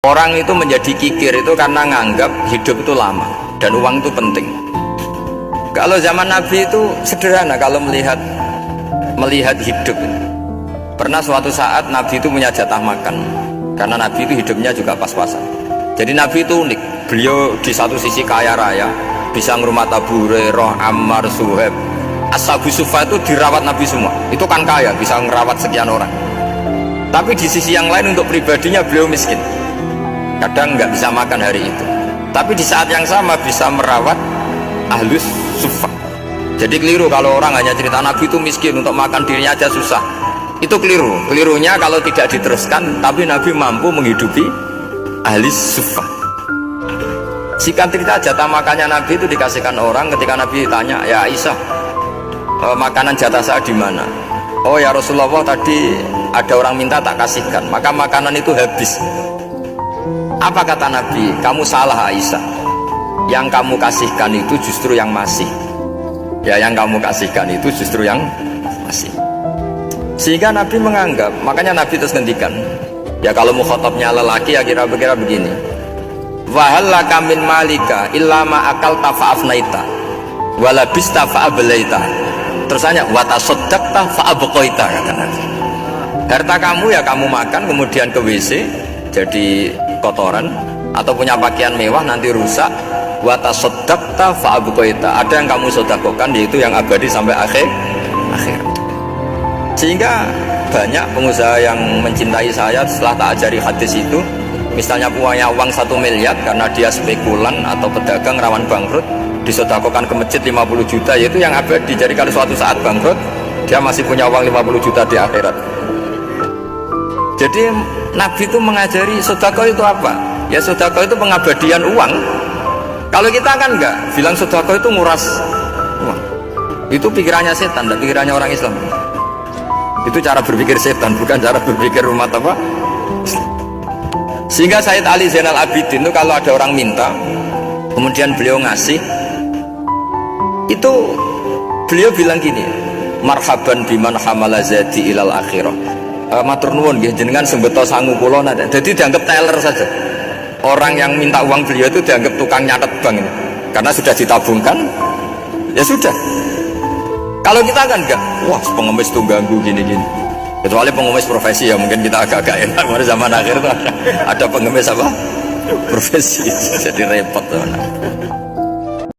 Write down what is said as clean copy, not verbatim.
Orang itu menjadi kikir itu karena nganggap hidup itu lama dan uang itu penting. Kalau zaman Nabi itu sederhana kalau melihat hidup. Pernah suatu saat Nabi itu punya jatah makan karena Nabi itu hidupnya juga pas-pasan. Jadi Nabi itu unik. Beliau di satu sisi kaya raya, bisa ngurmat Abu Hurairah, Ammar, Suhaib, Ashabu Sufa itu dirawat Nabi semua. Itu kan kaya, bisa ngerawat sekian orang. Tapi di sisi yang lain untuk pribadinya beliau miskin. Kadang nggak bisa makan hari itu, tapi di saat yang sama bisa merawat ahlus sufa. Jadi keliru kalau orang hanya cerita Nabi itu miskin, untuk makan dirinya aja susah. Itu keliru. Kelirunya kalau tidak diteruskan, tapi Nabi mampu menghidupi ahlus sufa. Singkat cerita, jatah makannya Nabi itu dikasihkan orang. Ketika Nabi ditanya, ya Aisyah, makanan jatah saya di mana? Oh ya Rasulullah, tadi ada orang minta tak kasihkan, maka makanan itu habis. Apa kata Nabi? Kamu salah Aisyah. Yang kamu kasihkan itu justru yang masih. Ya, yang kamu kasihkan itu justru yang masih. Sehingga Nabi menganggap, makanya Nabi terus ngendikan. Ya kalau mukhatabnya lelaki ya kira-kira begini. Wahallaka min malika illa ma akalta fa'afnaita walabista fa'ablaita. Terus hanya watasaddaqta fa'abqaita, kata Nabi. Harta kamu ya kamu makan kemudian ke WC jadi kotoran, atau punya pakaian mewah nanti rusak. Watasaddaqta fa'abqaita, ada yang kamu sedekahkan yaitu yang abadi sampai akhir. Sehingga banyak pengusaha yang mencintai saya setelah tak ajari hadis itu, misalnya punya uang 1 miliar karena dia spekulan atau pedagang rawan bangkrut, disedekahkan ke masjid 50 juta, yaitu yang abadi. Jadi kalau suatu saat bangkrut dia masih punya uang 50 juta di akhirat. Jadi Nabi itu mengajari sedekah itu apa? Ya sedekah itu pengabadian uang. Kalau kita kan enggak, bilang sedekah itu nguras uang. Itu pikirannya setan dan pikirannya orang Islam. Itu cara berpikir setan, bukan cara berpikir umat apa? Sehingga Sayyid Ali Zainal Abidin itu kalau ada orang minta, kemudian beliau ngasih, itu beliau bilang gini, marhaban biman hamala zadi ilal akhirah. Matur nuwun nggih jenengan sembeto sangu kula nada. Jadi dianggap teller saja. Orang yang minta uang beliau itu dianggap tukang nyatet bank ini. Karena sudah ditabungkan, ya sudah. Kalau kita kan enggak, wah pengemis tuh ganggu gini-gini. Kecuali pengemis profesi ya mungkin kita agak-agak enak. Pada zaman akhir tuh ada pengemis apa? Profesi, jadi repot tuh.